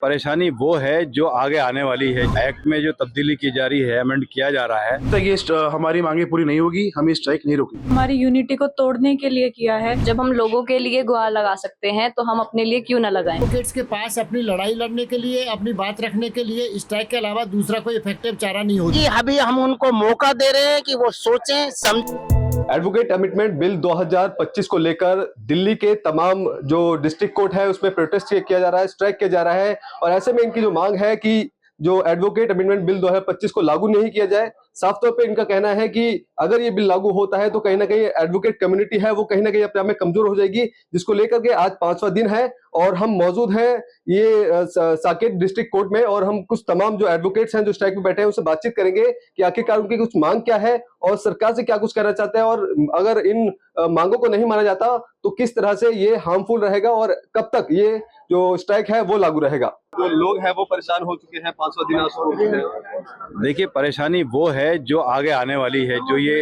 परेशानी वो है जो आगे आने वाली है। एक्ट में जो तब्दीली की जा रही है, अमेंड किया जा रहा है। तक ये हमारी मांगे पूरी नहीं होगी, हम ये स्ट्राइक नहीं रोकेंगे। हमारी यूनिटी को तोड़ने के लिए किया है। जब हम लोगों के लिए गुहार लगा सकते हैं तो हम अपने लिए क्यों न लगाएं। एडवोकेट्स के पास अपनी लड़ाई लड़ने के लिए, अपनी बात रखने के लिए स्ट्राइक के अलावा दूसरा कोई इफेक्टिव चारा नहीं होगी। अभी हम उनको मौका दे रहे हैं कि वो सोचें समझें। एडवोकेट अमेंडमेंट बिल 2025 को लेकर दिल्ली के तमाम जो डिस्ट्रिक्ट कोर्ट है उसमें प्रोटेस्ट किया जा रहा है, स्ट्राइक किया जा रहा है। और ऐसे में इनकी जो मांग है कि जो एडवोकेट अमेंडमेंट बिल 2025 को लागू नहीं किया जाए। साफ तौर पे इनका कहना है कि अगर ये बिल लागू होता है तो कहीं ना कहीं एडवोकेट कम्युनिटी है वो कहीं ना कहीं अपने आप में कमजोर हो जाएगी, जिसको लेकर के आज 5वां दिन है और हम मौजूद हैं ये साकेत डिस्ट्रिक्ट कोर्ट में। और हम कुछ तमाम जो एडवोकेट्स हैं जो स्ट्राइक में बैठे हैं उनसे बातचीत करेंगे कि आखिरकार उनकी कुछ मांग क्या है और सरकार से क्या कुछ करना चाहते हैं, और अगर इन मांगों को नहीं माना जाता तो किस तरह से ये हार्मफुल रहेगा और कब तक ये जो स्ट्राइक है वो लागू रहेगा। जो लोग हैं वो परेशान हो चुके हैं, 5वां दिन आज शुरू हो चुके हैं। देखिए, परेशानी वो है जो आगे आने वाली है। जो ये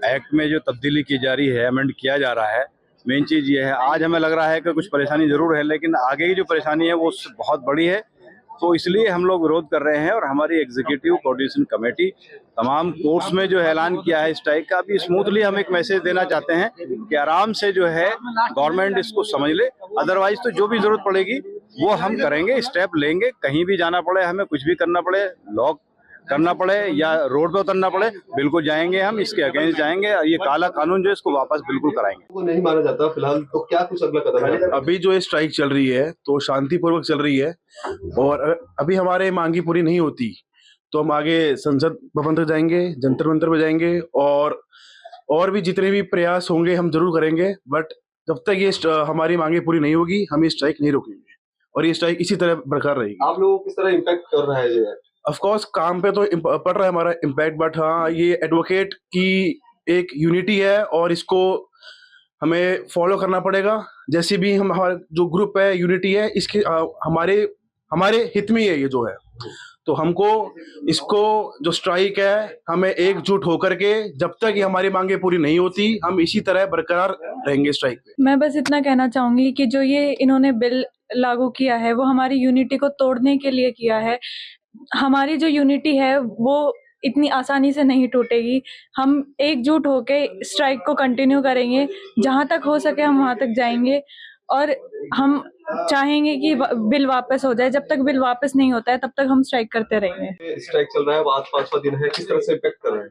एक्ट में जो तब्दीली की जा रही है, अमेंड किया जा रहा है, मेन चीज ये है। आज हमें लग रहा है कि कुछ परेशानी जरूर है, लेकिन आगे की जो परेशानी है वो बहुत बड़ी है। तो इसलिए हम लोग विरोध कर रहे हैं और हमारी एग्जीक्यूटिव कोऑर्डिनेशन कमेटी तमाम कोर्ट्स में जो ऐलान किया है स्ट्राइक का, अभी स्मूथली हम एक मैसेज देना चाहते हैं कि आराम से जो है गवर्नमेंट इसको समझ ले। अदरवाइज तो जो भी जरूरत पड़ेगी वो हम करेंगे, स्टेप लेंगे। कहीं भी जाना पड़े, हमें कुछ भी करना पड़े, लॉक करना पड़े या रोड पे उतरना पड़े, बिल्कुल जाएंगे हम, इसके अगेंस्ट जाएंगे। ये काला कानून जो है इसको वापस बिल्कुल कराएंगे। वो नहीं माना जाता फिलहाल, तो क्या कुछ अगला कदम है? अभी जो ये स्ट्राइक चल रही है तो शांतिपूर्वक चल रही है और अभी हमारे मांगी पूरी नहीं होती तो हम आगे संसद भवन तक जाएंगे, जंतर मंतर पे जाएंगे और भी जितने भी प्रयास होंगे हम जरूर करेंगे। बट जब तक ये हमारी मांगे पूरी नहीं होगी हम ये स्ट्राइक नहीं रोकेंगे और ये स्ट्राइक इसी तरह बरकरार रहेगी। आप लोगों को किस तरह इम्पैक्ट कर रहा है ये? ऑफ कोर्स काम पे तो पड़ रहा है हमारा इम्पैक्ट, बट हाँ ये एडवोकेट की एक यूनिटी है और इसको हमें फॉलो करना पड़ेगा। जैसे भी हम हमारा जो ग्रुप है, यूनिटी है, इसके हमारे हित में है ये जो है। तो हमको इसको जो स्ट्राइक है हमें एकजुट होकर के जब तक ये हमारी मांगे पूरी नहीं होती हम इसी तरह बरकरार रहेंगे स्ट्राइक पे। मैं बस इतना कहना चाहूंगी कि जो ये इन्होंने बिल लागू किया है वो हमारी यूनिटी को तोड़ने के लिए किया है। हमारी जो यूनिटी है वो इतनी आसानी से नहीं टूटेगी। हम एकजुट होके स्ट्राइक को कंटिन्यू करेंगे, जहां तक हो सके हम वहां तक जाएंगे और हम चाहेंगे कि बिल वापस हो जाए। जब तक बिल वापस नहीं होता है तब तक हम स्ट्राइक करते रहेंगे। स्ट्राइक चल रहा है, आज 5वां दिन है, किस तरह से इम्पैक्ट कर रहा है?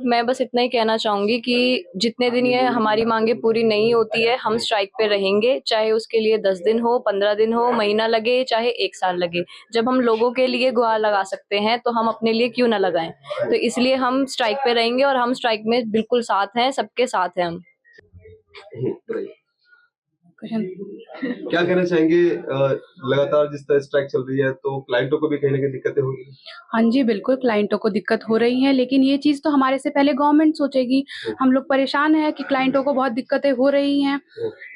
मैं बस इतना ही कहना चाहूंगी कि जितने दिन ये हमारी मांगे पूरी नहीं होती है हम स्ट्राइक पे रहेंगे, चाहे उसके लिए 10 दिन हो, 15 दिन हो, महीना लगे, चाहे 1 साल लगे। जब हम लोगों के लिए गुहार लगा सकते हैं तो हम अपने लिए क्यों न लगाएं। तो इसलिए हम स्ट्राइक पे रहेंगे और हम स्ट्राइक में बिल्कुल साथ हैं, सबके साथ हैं हम। क्या कहना चाहेंगे? लगातार जिस तरह स्ट्राइक चल रही है तो क्लाइंटों को भी कहीं ना कहीं दिक्कतें होगी। हाँ जी, बिल्कुल क्लाइंटों को दिक्कत हो रही है, लेकिन ये चीज तो हमारे से पहले गवर्नमेंट सोचेगी। हम लोग परेशान हैं कि क्लाइंटों को बहुत दिक्कतें हो रही हैं,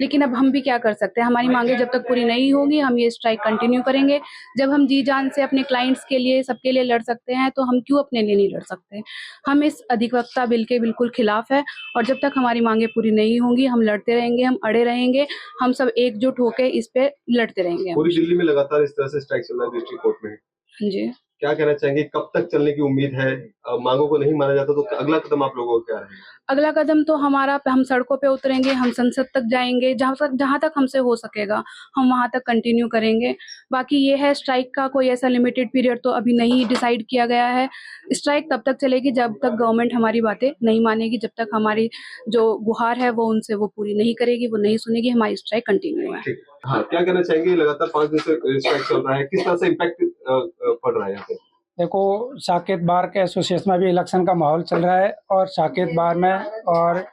लेकिन अब हम भी क्या कर सकते हैं। हमारी मांगे जब तक पूरी नहीं होंगी हम ये स्ट्राइक कंटिन्यू करेंगे। जब हम जी जान से अपने क्लाइंट्स के लिए, सबके लिए लड़ सकते हैं तो हम क्यों अपने लिए नहीं लड़ सकते। हम इस अधिवक्ता बिल के बिल्कुल खिलाफ है और जब तक हमारी मांगे पूरी नहीं होंगी हम लड़ते रहेंगे, हम अड़े रहेंगे, हम सब एकजुट होकर इस पे लड़ते रहेंगे। पूरी दिल्ली में लगातार इस तरह से स्ट्राइक चल रहा है डिस्ट्रिक्ट कोर्ट में। जी, क्या कहना चाहेंगे, कब तक चलने की उम्मीद है? मांगों को नहीं माना जाता तो अगला कदम आप लोगों का क्या है? अगला कदम तो हमारा हम सड़कों पे उतरेंगे, हम संसद तक जाएंगे, जहां तक हमसे हो सकेगा हम वहां तक कंटिन्यू करेंगे। बाकी ये है स्ट्राइक का कोई ऐसा लिमिटेड पीरियड तो अभी नहीं डिसाइड किया गया है। स्ट्राइक तब तक चलेगी जब तक गवर्नमेंट हमारी बातें नहीं मानेगी, जब तक हमारी जो गुहार है वो उनसे वो पूरी नहीं करेगी, वो नहीं सुनेगी, हमारी स्ट्राइक कंटिन्यू है। हाँ, क्या कहना चाहेंगे? लगातार 5 दिन से स्ट्राइक चल रहा है, किस तरह से इम्पैक्ट पड़ रहा है यहाँ पे? देखो, साकेत बार के एसोसिएशन में भी इलेक्शन का माहौल चल रहा है और साकेत बार में और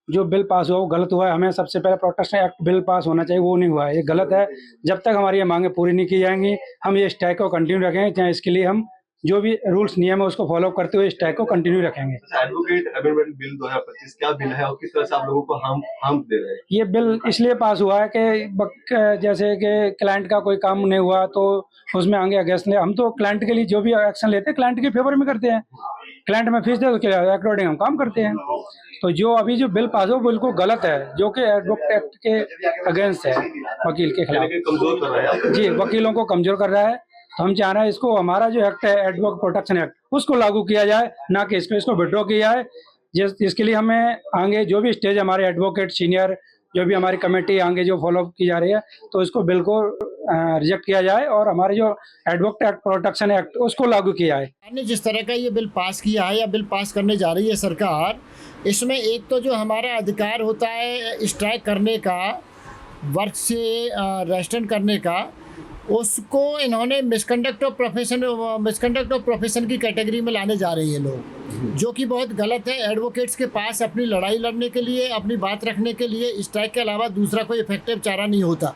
जो बिल पास हुआ वो गलत हुआ है। हमें सबसे पहले प्रोटेस्ट एक्ट बिल पास होना चाहिए, वो नहीं हुआ है, ये गलत है। जब तक हमारी ये मांगे पूरी नहीं की जाएंगी हम ये स्ट्राइक को कंटिन्यू रखेंगे, चाहे इसके लिए हम जो भी रूल्स नियम है उसको फॉलो करते हुए स्ट्राइक को कंटिन्यू रखेंगे। एडवोकेट अमेंडमेंट बिल 2025 क्या बिल है और किस तरह से आप लोगों को हार्म दे रहे हैं? ये बिल इसलिए पास हुआ है कि जैसे कि क्लाइंट का कोई काम नहीं हुआ तो उसमें आगे अगेंस्ट हम तो क्लाइंट के लिए जो भी एक्शन लेते हैं क्लाइंट के फेवर में करते हैं। क्लाइंट में फीस दे उसके अकॉर्डिंग हम काम करते हैं। तो जो अभी जो बिल पास हो बिल्कुल गलत है, जो कि एडवोकेट एक्ट के अगेंस्ट है, वकील के खिलाफ कमजोर कर रहा है। जी, वकीलों को कमजोर कर रहा है। तो हम चाह रहे हैं इसको, हमारा जो एक्ट है एडवोकेट प्रोटेक्शन एक्ट, उसको लागू किया जाए, ना कि इसको विड्रॉ किया जाए। इसके लिए हमें आगे जो भी स्टेज हमारे एडवोकेट सीनियर, जो भी हमारी कमेटी आगे जो फॉलोअप की जा रही है, तो इसको बिल को रिजेक्ट किया जाए और हमारे जो एडवोकेट एक्ट प्रोटेक्शन एक्ट उसको लागू किया जाए। ने जिस तरह का ये बिल पास किया है या बिल पास करने जा रही है सरकार, इसमें एक तो जो हमारा अधिकार होता है स्ट्राइक करने का, वर्क से रेस्टेंट करने का, उसको इन्होंने मिसकंडक्ट ऑफ प्रोफेशन की कैटेगरी में लाने जा रही है लोग, जो कि बहुत गलत है। एडवोकेट्स के पास अपनी लड़ाई लड़ने के लिए, अपनी बात रखने के लिए स्ट्राइक के अलावा दूसरा कोई इफेक्टिव चारा नहीं होता।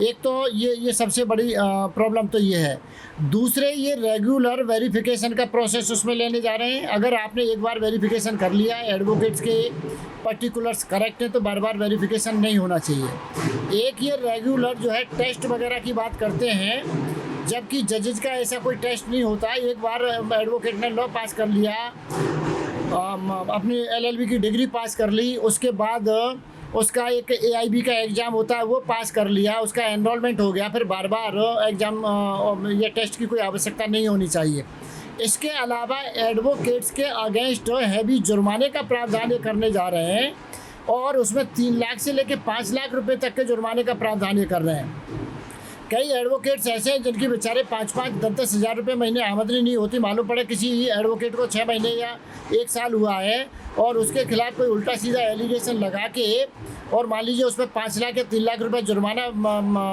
एक तो ये सबसे बड़ी प्रॉब्लम तो ये है। दूसरे, ये रेगुलर वेरिफिकेशन का प्रोसेस उसमें लेने जा रहे हैं। अगर आपने एक बार वेरिफिकेशन कर लिया, एडवोकेट्स के पर्टिकुलर्स करेक्ट हैं, तो बार बार वेरिफिकेशन नहीं होना चाहिए। एक ये रेगुलर जो है टेस्ट वगैरह की बात करते हैं, जबकि जजेस का ऐसा कोई टेस्ट नहीं होता। एक बार एडवोकेट ने लॉ पास कर लिया, अपनी LLB की डिग्री पास कर ली, उसके बाद उसका एक AIB का एग्ज़ाम होता है वो पास कर लिया, उसका एनरोलमेंट हो गया, फिर बार बार एग्ज़ाम या टेस्ट की कोई आवश्यकता नहीं होनी चाहिए। इसके अलावा एडवोकेट्स के अगेंस्ट हैवी जुर्माने का प्रावधान ये करने जा रहे हैं, और उसमें 3 लाख से लेकर 5 लाख रुपए तक के जुर्माने का प्रावधान ये कर रहे हैं। कई एडवोकेट्स ऐसे हैं जिनकी बेचारे 5-5, 10-10 हज़ार रुपये महीने आमदनी नहीं होती। मालूम पड़े किसी एडवोकेट को 6 महीने या 1 साल हुआ है और उसके खिलाफ कोई उल्टा सीधा एलिगेशन लगा के, और मान लीजिए उसमें 5 लाख या 3 लाख रुपए जुर्माना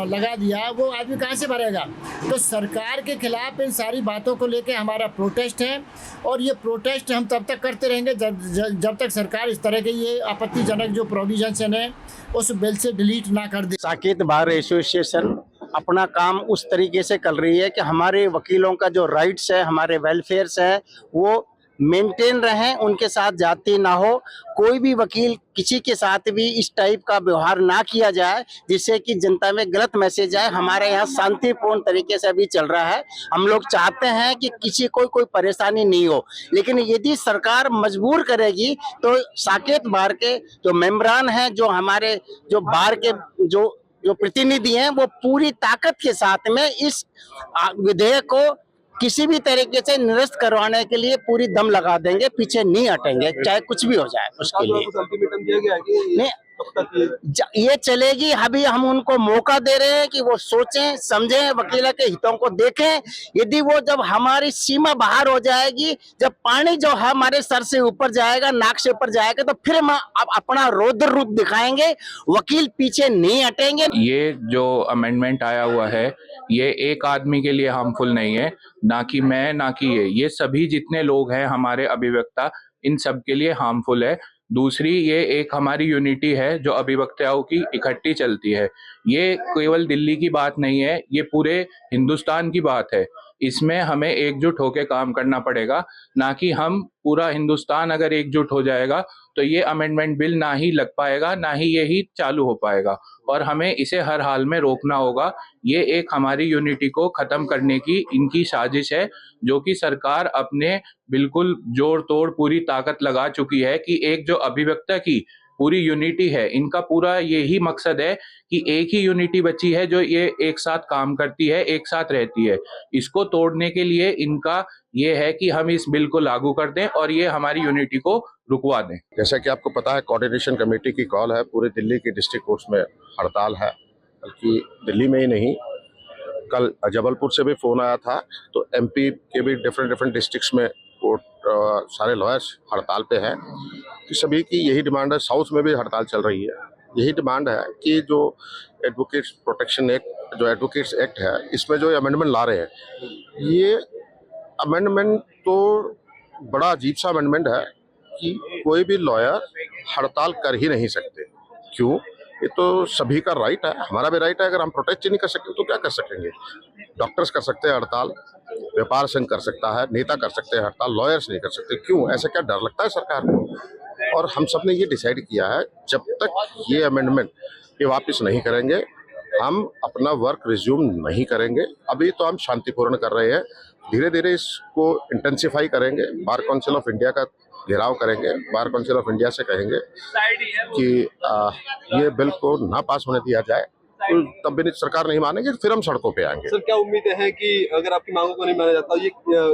लगा दिया, वो आदमी कहाँ से भरेगा? तो सरकार के खिलाफ इन सारी बातों को लेके हमारा प्रोटेस्ट है, और ये प्रोटेस्ट हम तब तक करते रहेंगे जब तक सरकार इस तरह के ये आपत्तिजनक जो प्रोविजंस हैं उस बिल से डिलीट ना कर दे। साकेत बार एसोसिएशन अपना काम उस तरीके से कर रही है कि हमारे वकीलों का जो राइट्स है, हमारे वेलफेयर्स है, वो मेंटेन रहें, उनके साथ जाति ना हो। कोई भी वकील किसी के साथ भी इस टाइप का व्यवहार ना किया जाए जिससे कि जनता में गलत मैसेज आए। हमारे यहाँ शांतिपूर्ण तरीके से अभी चल रहा है। हम लोग चाहते हैं कि किसी को कोई परेशानी नहीं हो, लेकिन यदि सरकार मजबूर करेगी तो साकेत बार के जो मेंबरान हैं, जो हमारे जो बार के जो प्रतिनिधि हैं, वो पूरी ताकत के साथ में इस विधेयक को किसी भी तरीके से निरस्त करवाने के लिए पूरी दम लगा देंगे, पीछे नहीं हटेंगे, चाहे कुछ भी हो जाए उसके लिए। अल्टीमेटम दिया गया है कि नहीं, ये चलेगी। अभी हम उनको मौका दे रहे हैं कि वो सोचें, समझें, वकीलों के हितों को देखें। यदि वो जब हमारी सीमा बाहर हो जाएगी, जब पानी जो है हमारे सर से ऊपर जाएगा, नाक से ऊपर जाएगा, तो फिर हम अपना रौद्र रूप दिखाएंगे। वकील पीछे नहीं हटेंगे। ये जो अमेंडमेंट आया हुआ है, ये एक आदमी के लिए हार्मफुल नहीं है, ना कि मैं, ना कि ये सभी जितने लोग हैं हमारे अभिवक्ता, इन सब के लिए हार्मफुल है। दूसरी, ये एक हमारी यूनिटी है जो अभिवक्ताओं की इकट्ठी चलती है। ये केवल दिल्ली की बात नहीं है, ये पूरे हिंदुस्तान की बात है। इसमें हमें एकजुट होकर काम करना पड़ेगा, ना कि हम पूरा हिंदुस्तान अगर एकजुट हो जाएगा तो ये अमेंडमेंट बिल ना ही लग पाएगा, ना ही यही चालू हो पाएगा, और हमें इसे हर हाल में रोकना होगा। ये एक हमारी यूनिटी को खत्म करने की इनकी साजिश है, जो कि सरकार अपने बिल्कुल जोड़ तोड़ पूरी ताकत लगा चुकी है कि एक जो अभिवक्ता की पूरी यूनिटी है, इनका पूरा यही मकसद है कि एक ही यूनिटी बची है जो ये एक साथ काम करती है, एक साथ रहती है। इसको तोड़ने के लिए इनका ये है कि हम इस बिल को लागू कर दें और ये हमारी यूनिटी को रुकवा दें। जैसा कि आपको पता है, कोऑर्डिनेशन कमेटी की कॉल है, पूरे दिल्ली की डिस्ट्रिक्ट कोर्ट्स में हड़ताल है। बल्कि दिल्ली में ही नहीं, कल जबलपुर से भी फोन आया था, तो MP के भी डिफरेंट डिस्ट्रिक्ट्स में कोर्ट सारे लॉयर्स हड़ताल पे हैं। कि सभी की यही डिमांड है, साउथ में भी हड़ताल चल रही है। यही डिमांड है कि जो एडवोकेट्स प्रोटेक्शन एक्ट, जो एडवोकेट्स एक्ट है, इसमें जो अमेंडमेंट ला रहे हैं, ये अमेंडमेंट तो बड़ा अजीब सा अमेंडमेंट है कि कोई भी लॉयर हड़ताल कर ही नहीं सकते। क्यों? ये तो सभी का राइट है, हमारा भी राइट है। अगर हम प्रोटेक्ट ही नहीं कर सकते तो क्या कर सकेंगे? डॉक्टर्स कर सकते हैं हड़ताल, व्यापार संघ कर सकता है, नेता कर सकते हैं हड़ताल, लॉयर्स नहीं कर सकते। क्यों? ऐसा क्या डर लगता है सरकार को? और हम सब ने ये डिसाइड किया है, जब तक ये अमेंडमेंट ये वापस नहीं करेंगे, हम अपना वर्क रिज्यूम नहीं करेंगे। अभी तो हम शांतिपूर्ण कर रहे हैं, धीरे धीरे इसको इंटेंसिफाई करेंगे। बार काउंसिल ऑफ इंडिया का घेराव करेंगे, बार काउंसिल ऑफ इंडिया से कहेंगे कि ये बिल को ना पास होने दिया जाए। तो तब भी सरकार नहीं मानेगी, फिर हम सड़कों पे आएंगे। सर, क्या उम्मीदें हैं कि अगर आपकी मांगों को नहीं माना जाता, ये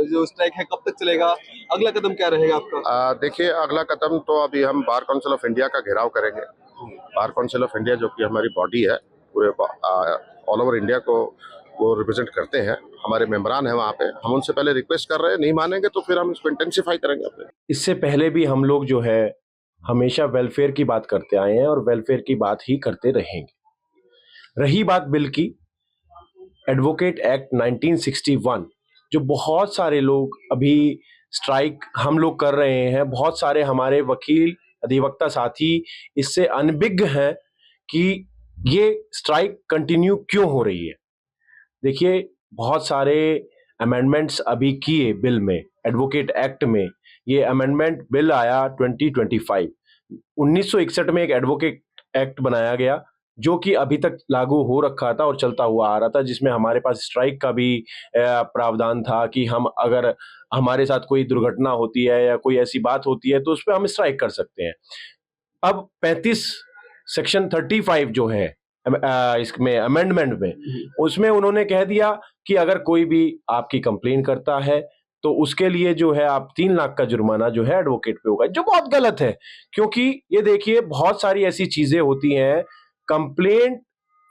जो स्ट्राइक है कब तक चलेगा, अगला कदम क्या रहेगा आपका? देखिए, अगला कदम तो अभी हम बार काउंसिल ऑफ इंडिया का घेराव करेंगे। बार काउंसिल ऑफ इंडिया जो कि हमारी बॉडी है, पूरे ऑल ओवर इंडिया को वो रिप्रेजेंट करते हैं, हमारे मेंबरान हैं वहाँ पे। हम उनसे पहले रिक्वेस्ट कर रहे हैं, नहीं मानेंगे तो फिर हम इसको इंटेंसिफाई करेंगे अपने। इससे पहले भी हम लोग जो है हमेशा वेलफेयर की बात करते आए हैं और वेलफेयर की बात ही करते रहेंगे। रही बात बिल की, एडवोकेट एक्ट 1961, जो बहुत सारे लोग अभी स्ट्राइक हम लोग कर रहे हैं, बहुत सारे हमारे वकील अधिवक्ता साथी इससे अनभिज्ञ हैं कि ये स्ट्राइक कंटिन्यू क्यों हो रही है। देखिए, बहुत सारे अमेंडमेंट्स अभी किए बिल में, एडवोकेट एक्ट में। ये अमेंडमेंट बिल आया 2025। 1961 में एक एडवोकेट एक्ट बनाया गया जो कि अभी तक लागू हो रखा था और चलता हुआ आ रहा था, जिसमें हमारे पास स्ट्राइक का भी प्रावधान था कि हम अगर हमारे साथ कोई दुर्घटना होती है या कोई ऐसी बात होती है तो उस पर हम स्ट्राइक कर सकते हैं। अब 35 सेक्शन 35 जो है इसमें अमेंडमेंट में, उसमें उन्होंने कह दिया कि अगर कोई भी आपकी कंप्लेन करता है तो उसके लिए जो है आप 3 लाख का जुर्माना जो है एडवोकेट पे होगा, जो बहुत गलत है। क्योंकि ये देखिए, बहुत सारी ऐसी चीजें होती हैं, कंप्लेंट,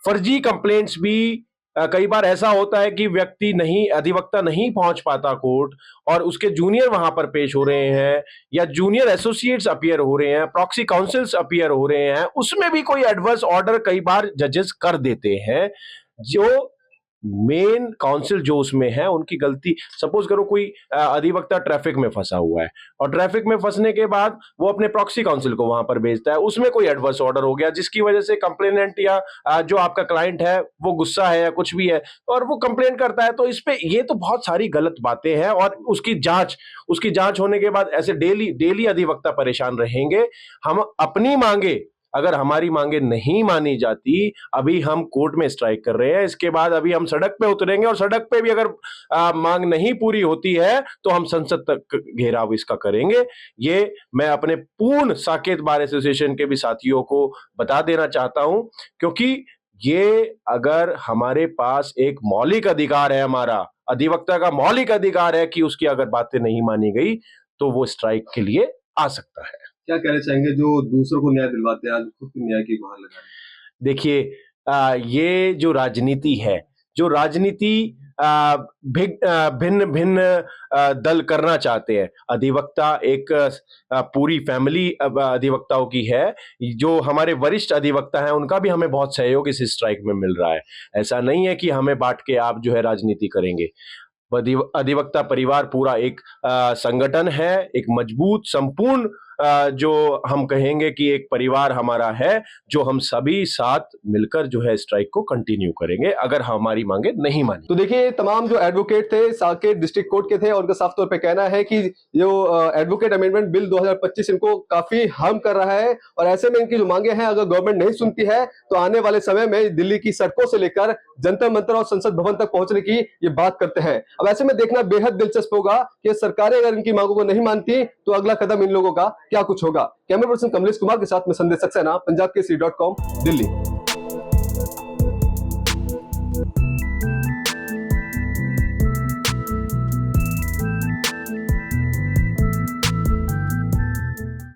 फर्जी कंप्लेंट्स भी कई बार ऐसा होता है कि व्यक्ति नहीं, अधिवक्ता नहीं पहुंच पाता कोर्ट और उसके जूनियर वहां पर पेश हो रहे हैं या जूनियर एसोसिएट्स अपीयर हो रहे हैं, प्रॉक्सी काउंसिल्स अपीयर हो रहे हैं, उसमें भी कोई एडवर्स ऑर्डर कई बार जजेस कर देते हैं। जो मेन काउंसिल जो उसमें है उनकी गलती, सपोज करो कोई अधिवक्ता ट्रैफिक में फंसा हुआ है और ट्रैफिक में फंसने के बाद वो अपने प्रॉक्सी काउंसिल को वहां पर भेजता है, उसमें कोई एडवर्स ऑर्डर हो गया जिसकी वजह से कंप्लेनेंट या जो आपका क्लाइंट है वो गुस्सा है या कुछ भी है और वो कंप्लेन करता है, तो इस पे ये तो बहुत सारी गलत बातें हैं और उसकी जांच होने के बाद ऐसे डेली अधिवक्ता परेशान रहेंगे। हम अपनी मांगे, अगर हमारी मांगे नहीं मानी जाती, अभी हम कोर्ट में स्ट्राइक कर रहे हैं, इसके बाद अभी हम सड़क पे उतरेंगे और सड़क पे भी अगर मांग नहीं पूरी होती है तो हम संसद तक घेराव इसका करेंगे। ये मैं अपने पूर्ण साकेत बार एसोसिएशन के भी साथियों को बता देना चाहता हूं, क्योंकि ये अगर हमारे पास एक मौलिक अधिकार है, हमारा अधिवक्ता का मौलिक अधिकार है कि उसकी अगर बातें नहीं मानी गई तो वो स्ट्राइक के लिए आ सकता है। क्या कहना चाहेंगे जो दूसरों को न्याय दिलवाते हैं, आज खुद को न्याय की गुहार लगा रहे हैं? देखिए, ये जो राजनीति है, जो राजनीति भिन्न भिन्न दल करना चाहते हैं, अधिवक्ता एक पूरी फैमिली अधिवक्ताओं की है, जो हमारे वरिष्ठ अधिवक्ता हैं उनका भी हमें बहुत सहयोग इस स्ट्राइक में मिल रहा है। ऐसा नहीं है कि हमें बांट के आप जो है राजनीति करेंगे। अधिवक्ता परिवार पूरा एक संगठन है, एक मजबूत संपूर्ण जो हम कहेंगे कि एक परिवार हमारा है, जो हम सभी साथ मिलकर जो है स्ट्राइक को कंटिन्यू करेंगे अगर हमारी मांगे नहीं मानी। तो देखिए, तमाम जो एडवोकेट थे साकेत डिस्ट्रिक्ट कोर्ट के थे और उनका साफ तौर पे कहना है कि जो एडवोकेट अमेंडमेंट बिल 2025 इनको काफी हार्म कर रहा है और ऐसे में इनकी जो मांगे हैं अगर गवर्नमेंट नहीं सुनती है तो आने वाले समय में दिल्ली की सड़कों से लेकर जंतर मंतर और संसद भवन तक पहुंचने की ये बात करते हैं। अब ऐसे में देखना बेहद दिलचस्प होगा कि सरकारें अगर इनकी मांगों को नहीं मानती तो अगला कदम इन लोगों का क्या कुछ होगा। कैमरा पर्सन कमलेश कुमार के साथ में संदेश सक्सेना, पंजाब केसरी.com, दिल्ली।